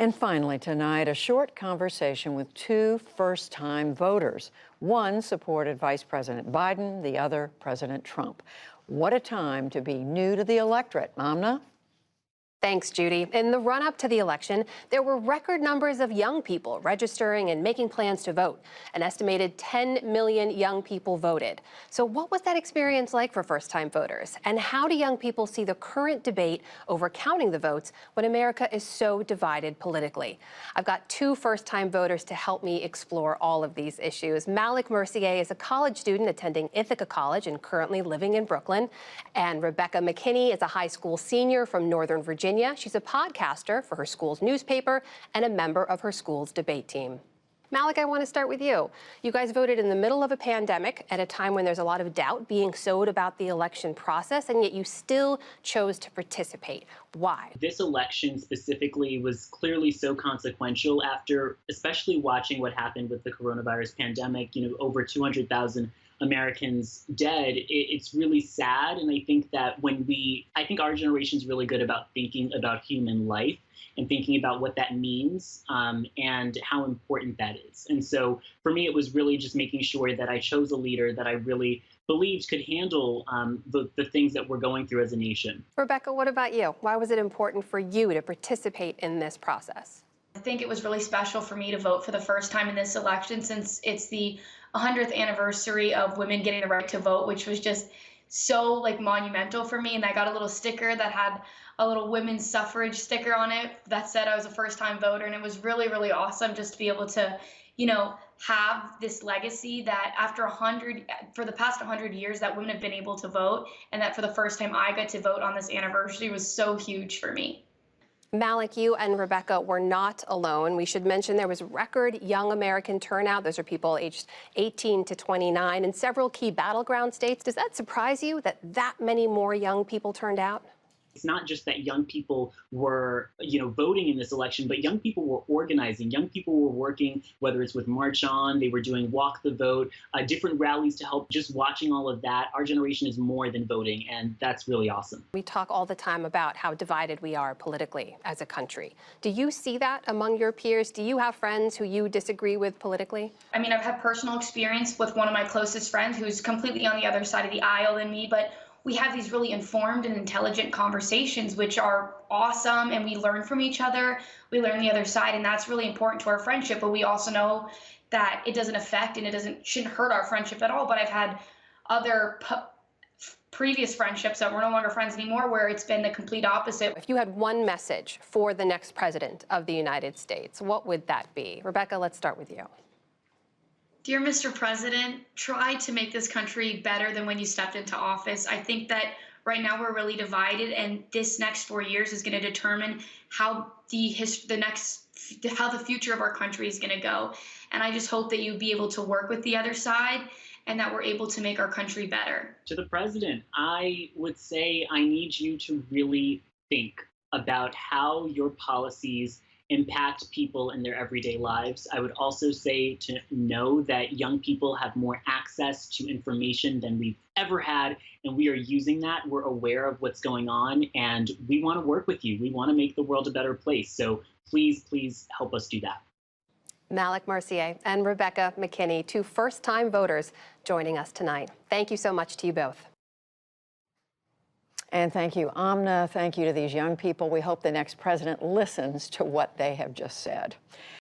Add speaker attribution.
Speaker 1: And finally, tonight, a short conversation with two first-time voters. One supported Vice President Biden, the other President Trump. What a time to be new to the electorate. Amna?
Speaker 2: Thanks, Judy. In the run-up to the election, there were record numbers of young people registering and making plans to vote. An estimated 10 million young people voted. So what was that experience like for first-time voters? And how do young people see the current debate over counting the votes when America is so divided politically? I've got two first-time voters to help me explore all of these issues. Malik Mercier is a college student attending Ithaca College and currently living in Brooklyn. And Rebecca McKinney is a high school senior from Northern Virginia. She's a podcaster for her school's newspaper and a member of her school's debate team. Malik, I want to start with you. You guys voted in the middle of a pandemic at a time when there's a lot of doubt being sowed about the election process, and yet you still chose to participate. Why?
Speaker 3: This election specifically was clearly so consequential after especially watching what happened with the coronavirus pandemic, over 200,000 Americans dead. It's really sad. And I think that I think our generation is really good about thinking about human life and thinking about what that means and how important that is. And so for me, it was really just making sure that I chose a leader that I really believed could handle the things that we're going through as a nation.
Speaker 2: Rebecca, what about you? Why was it important for you to participate in this process?
Speaker 4: I think it was really special for me to vote for the first time in this election since it's the 100th anniversary of women getting the right to vote, which was just so monumental for me. And I got a little sticker that had a little women's suffrage sticker on it that said I was a first-time voter. And it was really, really awesome just to be able to, have this legacy that for the past 100 years that women have been able to vote, and that for the first time I got to vote on this anniversary was so huge for me.
Speaker 2: Malik, you and Rebecca were not alone. We should mention there was record young American turnout. Those are people aged 18 to 29 in several key battleground states. Does that surprise you that many more young people turned out?
Speaker 3: It's not just that young people were, voting in this election, but young people were organizing. Young people were working, whether it's with March On, they were doing Walk the Vote, different rallies to help. Just watching all of that, our generation is more than voting, and that's really awesome.
Speaker 2: We talk all the time about how divided we are politically as a country. Do you see that among your peers? Do you have friends who you disagree with politically?
Speaker 4: I mean, I've had personal experience with one of my closest friends who's completely on the other side of the aisle than me, but we have these really informed and intelligent conversations, which are awesome, and we learn from each other. We learn the other side, and that's really important to our friendship. But we also know that it doesn't affect and shouldn't hurt our friendship at all. But I've had other previous friendships that we're no longer friends anymore where it's been the complete opposite.
Speaker 2: If you had one message for the next president of the United States, what would that be? Rebecca, let's start with you.
Speaker 4: Dear Mr. President, try to make this country better than when you stepped into office. I think that right now we're really divided, and this next 4 years is going to determine how the future of our country is going to go. And I just hope that you'll be able to work with the other side and that we're able to make our country better.
Speaker 3: To the president, I would say I need you to really think about how your policies impact people in their everyday lives. I would also say to know that young people have more access to information than we've ever had, and we are using that. We're aware of what's going on, and we want to work with you. We want to make the world a better place. So please, please help us do that.
Speaker 2: Malik Mercier and Rebecca McKinney, two first-time voters joining us tonight. Thank you so much to you both.
Speaker 1: And thank you, Amna. Thank you to these young people. We hope the next president listens to what they have just said.